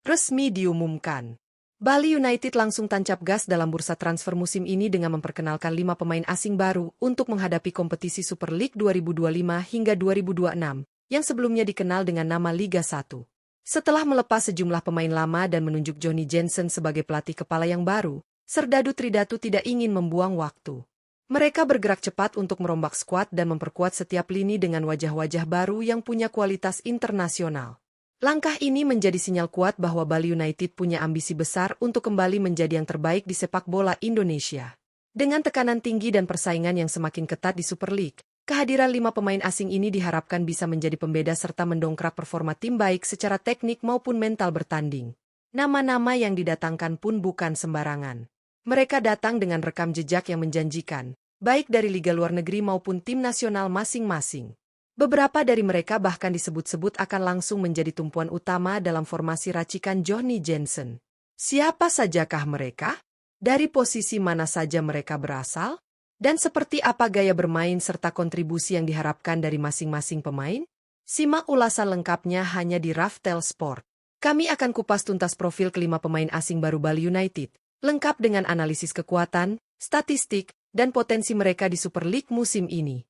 Resmi diumumkan. Bali United langsung tancap gas dalam bursa transfer musim ini dengan memperkenalkan 5 pemain asing baru untuk menghadapi kompetisi Super League 2025 hingga 2026, yang sebelumnya dikenal dengan nama Liga 1. Setelah melepas sejumlah pemain lama dan menunjuk Johnny Jensen sebagai pelatih kepala yang baru, Serdadu Tridatu tidak ingin membuang waktu. Mereka bergerak cepat untuk merombak skuad dan memperkuat setiap lini dengan wajah-wajah baru yang punya kualitas internasional. Langkah ini menjadi sinyal kuat bahwa Bali United punya ambisi besar untuk kembali menjadi yang terbaik di sepak bola Indonesia. Dengan tekanan tinggi dan persaingan yang semakin ketat di Super League, kehadiran 5 pemain asing ini diharapkan bisa menjadi pembeda serta mendongkrak performa tim baik secara teknik maupun mental bertanding. Nama-nama yang didatangkan pun bukan sembarangan. Mereka datang dengan rekam jejak yang menjanjikan, baik dari liga luar negeri maupun tim nasional masing-masing. Beberapa dari mereka bahkan disebut-sebut akan langsung menjadi tumpuan utama dalam formasi racikan Johnny Jensen. Siapa sajakah mereka? Dari posisi mana saja mereka berasal? Dan seperti apa gaya bermain serta kontribusi yang diharapkan dari masing-masing pemain? Simak ulasan lengkapnya hanya di Raftel Sport. Kami akan kupas tuntas profil kelima pemain asing baru Bali United, lengkap dengan analisis kekuatan, statistik, dan potensi mereka di Super League musim ini.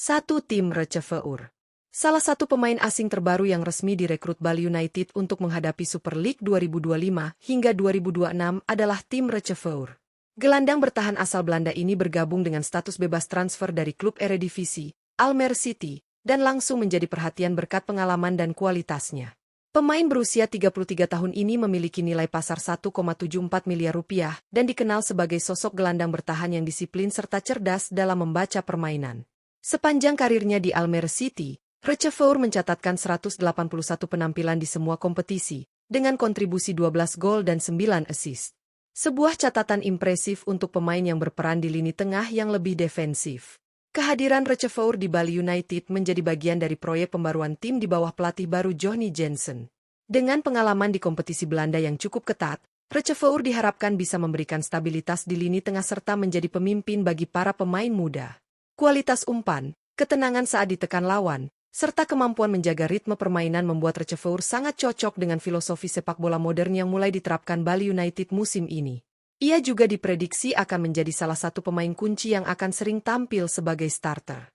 Satu Tim Receveur. Salah satu pemain asing terbaru yang resmi direkrut Bali United untuk menghadapi Super League 2025 hingga 2026 adalah Tim Receveur. Gelandang bertahan asal Belanda ini bergabung dengan status bebas transfer dari klub Eredivisie, Almere City, dan langsung menjadi perhatian berkat pengalaman dan kualitasnya. Pemain berusia 33 tahun ini memiliki nilai pasar 1,74 miliar rupiah dan dikenal sebagai sosok gelandang bertahan yang disiplin serta cerdas dalam membaca permainan. Sepanjang karirnya di Almere City, Receveur mencatatkan 181 penampilan di semua kompetisi, dengan kontribusi 12 gol dan 9 assist. Sebuah catatan impresif untuk pemain yang berperan di lini tengah yang lebih defensif. Kehadiran Receveur di Bali United menjadi bagian dari proyek pembaruan tim di bawah pelatih baru Johnny Jensen. Dengan pengalaman di kompetisi Belanda yang cukup ketat, Receveur diharapkan bisa memberikan stabilitas di lini tengah serta menjadi pemimpin bagi para pemain muda. Kualitas umpan, ketenangan saat ditekan lawan, serta kemampuan menjaga ritme permainan membuat Receveur sangat cocok dengan filosofi sepak bola modern yang mulai diterapkan Bali United musim ini. Ia juga diprediksi akan menjadi salah satu pemain kunci yang akan sering tampil sebagai starter.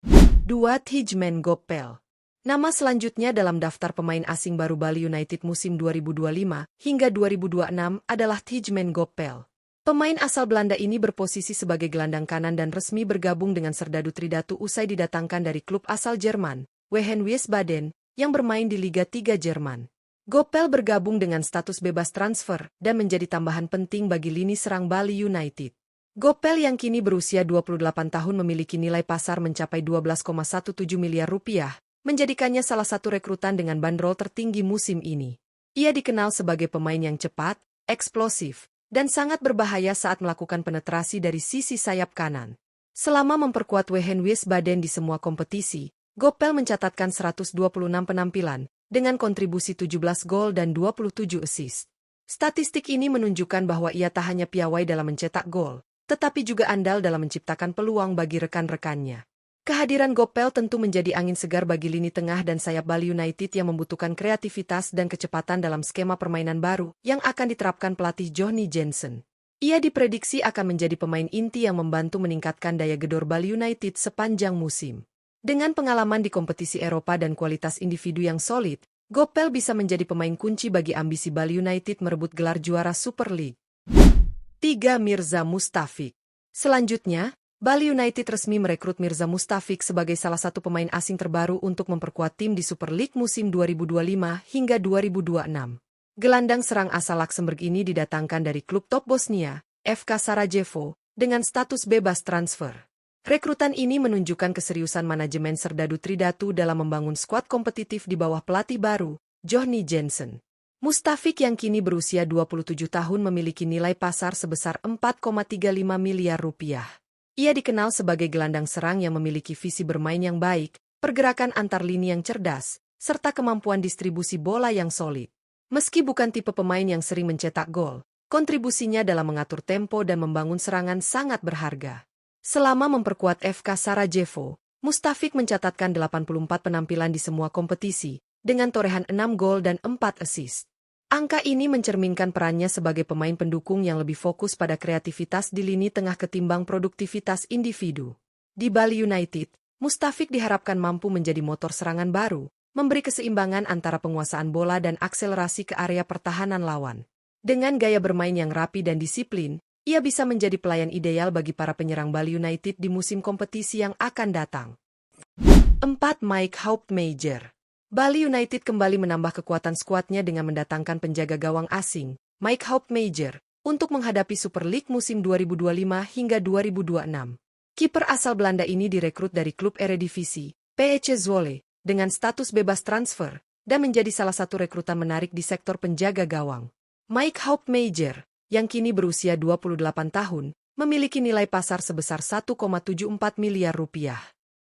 2. Tijmen Gopel. Nama selanjutnya dalam daftar pemain asing baru Bali United musim 2025 hingga 2026 adalah Tijmen Gopel. Pemain asal Belanda ini berposisi sebagai gelandang kanan dan resmi bergabung dengan Serdadu Tridatu usai didatangkan dari klub asal Jerman, Wehen Wiesbaden, yang bermain di Liga 3 Jerman. Gopel bergabung dengan status bebas transfer dan menjadi tambahan penting bagi lini serang Bali United. Gopel yang kini berusia 28 tahun memiliki nilai pasar mencapai 12,17 miliar rupiah, menjadikannya salah satu rekrutan dengan bandrol tertinggi musim ini. Ia dikenal sebagai pemain yang cepat, eksplosif, dan sangat berbahaya saat melakukan penetrasi dari sisi sayap kanan. Selama memperkuat Wehen Wiesbaden di semua kompetisi, Gopel mencatatkan 126 penampilan, dengan kontribusi 17 gol dan 27 assist. Statistik ini menunjukkan bahwa ia tak hanya piawai dalam mencetak gol, tetapi juga andal dalam menciptakan peluang bagi rekan-rekannya. Kehadiran Gopel tentu menjadi angin segar bagi lini tengah dan sayap Bali United yang membutuhkan kreativitas dan kecepatan dalam skema permainan baru yang akan diterapkan pelatih Johnny Jensen. Ia diprediksi akan menjadi pemain inti yang membantu meningkatkan daya gedor Bali United sepanjang musim. Dengan pengalaman di kompetisi Eropa dan kualitas individu yang solid, Gopel bisa menjadi pemain kunci bagi ambisi Bali United merebut gelar juara Super League. 3. Mirza Mustafik. Selanjutnya, Bali United resmi merekrut Mirza Mustafik sebagai salah satu pemain asing terbaru untuk memperkuat tim di Super League musim 2025 hingga 2026. Gelandang serang asal Luxembourg ini didatangkan dari klub top Bosnia, FK Sarajevo, dengan status bebas transfer. Rekrutan ini menunjukkan keseriusan manajemen Serdadu Tridatu dalam membangun skuad kompetitif di bawah pelatih baru, Johnny Jensen. Mustafik yang kini berusia 27 tahun memiliki nilai pasar sebesar 4,35 miliar rupiah. Ia dikenal sebagai gelandang serang yang memiliki visi bermain yang baik, pergerakan antar lini yang cerdas, serta kemampuan distribusi bola yang solid. Meski bukan tipe pemain yang sering mencetak gol, kontribusinya dalam mengatur tempo dan membangun serangan sangat berharga. Selama memperkuat FK Sarajevo, Mustafiq mencatatkan 84 penampilan di semua kompetisi, dengan torehan 6 gol dan 4 assist. Angka ini mencerminkan perannya sebagai pemain pendukung yang lebih fokus pada kreativitas di lini tengah ketimbang produktivitas individu. Di Bali United, Mustafiq diharapkan mampu menjadi motor serangan baru, memberi keseimbangan antara penguasaan bola dan akselerasi ke area pertahanan lawan. Dengan gaya bermain yang rapi dan disiplin, ia bisa menjadi pelayan ideal bagi para penyerang Bali United di musim kompetisi yang akan datang. 4. Mike Hauptmajer. Bali United kembali menambah kekuatan skuadnya dengan mendatangkan penjaga gawang asing, Mike Hauptmajer, untuk menghadapi Super League musim 2025 hingga 2026. Kiper asal Belanda ini direkrut dari klub Eredivisie, PEC Zwolle, dengan status bebas transfer, dan menjadi salah satu rekrutan menarik di sektor penjaga gawang. Mike Hauptmajer, yang kini berusia 28 tahun, memiliki nilai pasar sebesar 1,74 miliar rupiah.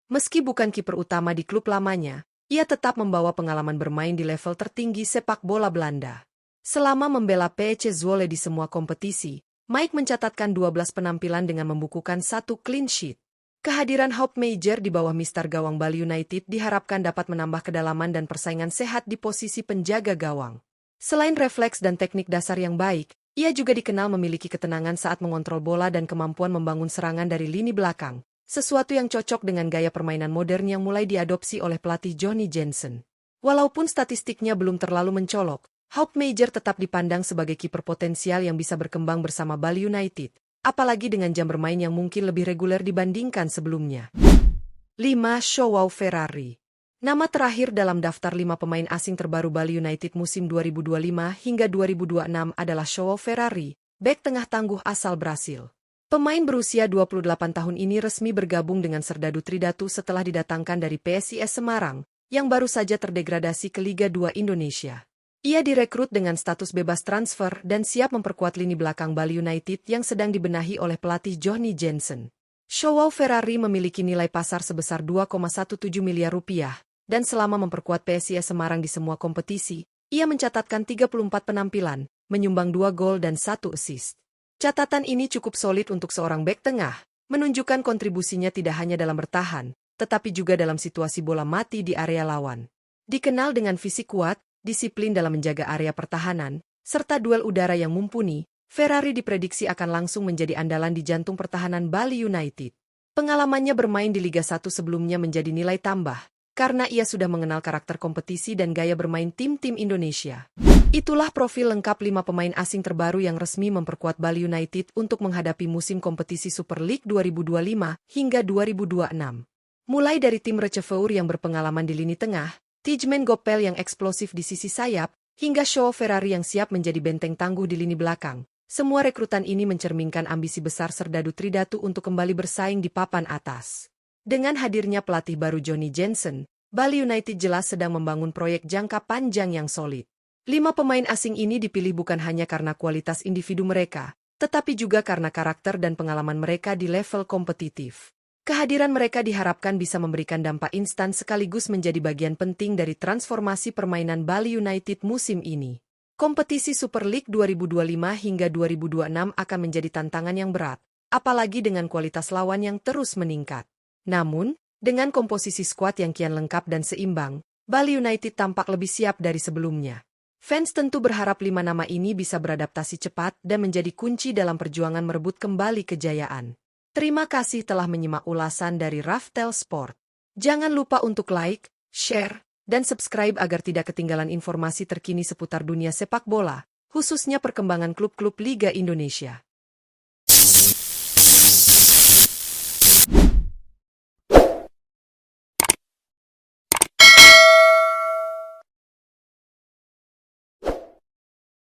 Meski bukan kiper utama di klub lamanya, ia tetap membawa pengalaman bermain di level tertinggi sepak bola Belanda. Selama membela PEC Zwolle di semua kompetisi, Mike mencatatkan 12 penampilan dengan membukukan 1 clean sheet. Kehadiran Hauptmajer di bawah mister gawang Bali United diharapkan dapat menambah kedalaman dan persaingan sehat di posisi penjaga gawang. Selain refleks dan teknik dasar yang baik, ia juga dikenal memiliki ketenangan saat mengontrol bola dan kemampuan membangun serangan dari lini belakang, sesuatu yang cocok dengan gaya permainan modern yang mulai diadopsi oleh pelatih Johnny Jensen. Walaupun statistiknya belum terlalu mencolok, Hauptmajer tetap dipandang sebagai kiper potensial yang bisa berkembang bersama Bali United, apalagi dengan jam bermain yang mungkin lebih reguler dibandingkan sebelumnya. 5. Joao Ferrari. Nama terakhir dalam daftar 5 pemain asing terbaru Bali United musim 2025 hingga 2026 adalah Joao Ferrari, bek tengah tangguh asal Brasil. Pemain berusia 28 tahun ini resmi bergabung dengan Serdadu Tridatu setelah didatangkan dari PSIS Semarang, yang baru saja terdegradasi ke Liga 2 Indonesia. Ia direkrut dengan status bebas transfer dan siap memperkuat lini belakang Bali United yang sedang dibenahi oleh pelatih Johnny Jensen. Joao Ferrari memiliki nilai pasar sebesar 2,17 miliar rupiah, dan selama memperkuat PSIS Semarang di semua kompetisi, ia mencatatkan 34 penampilan, menyumbang 2 gol dan 1 assist. Catatan ini cukup solid untuk seorang bek tengah, menunjukkan kontribusinya tidak hanya dalam bertahan, tetapi juga dalam situasi bola mati di area lawan. Dikenal dengan fisik kuat, disiplin dalam menjaga area pertahanan, serta duel udara yang mumpuni, Ferrari diprediksi akan langsung menjadi andalan di jantung pertahanan Bali United. Pengalamannya bermain di Liga 1 sebelumnya menjadi nilai tambah, karena ia sudah mengenal karakter kompetisi dan gaya bermain tim-tim Indonesia. Itulah profil lengkap 5 pemain asing terbaru yang resmi memperkuat Bali United untuk menghadapi musim kompetisi Super League 2025 hingga 2026. Mulai dari tim Receveur yang berpengalaman di lini tengah, Tijmen Gopel yang eksplosif di sisi sayap, hingga Joao Ferrari yang siap menjadi benteng tangguh di lini belakang. Semua rekrutan ini mencerminkan ambisi besar Serdadu Tridatu untuk kembali bersaing di papan atas. Dengan hadirnya pelatih baru Johnny Jensen, Bali United jelas sedang membangun proyek jangka panjang yang solid. 5 pemain asing ini dipilih bukan hanya karena kualitas individu mereka, tetapi juga karena karakter dan pengalaman mereka di level kompetitif. Kehadiran mereka diharapkan bisa memberikan dampak instan sekaligus menjadi bagian penting dari transformasi permainan Bali United musim ini. Kompetisi Super League 2025 hingga 2026 akan menjadi tantangan yang berat, apalagi dengan kualitas lawan yang terus meningkat. Namun, dengan komposisi skuad yang kian lengkap dan seimbang, Bali United tampak lebih siap dari sebelumnya. Fans tentu berharap 5 nama ini bisa beradaptasi cepat dan menjadi kunci dalam perjuangan merebut kembali kejayaan. Terima kasih telah menyimak ulasan dari Raftel Sport. Jangan lupa untuk like, share, dan subscribe agar tidak ketinggalan informasi terkini seputar dunia sepak bola, khususnya perkembangan klub-klub Liga Indonesia.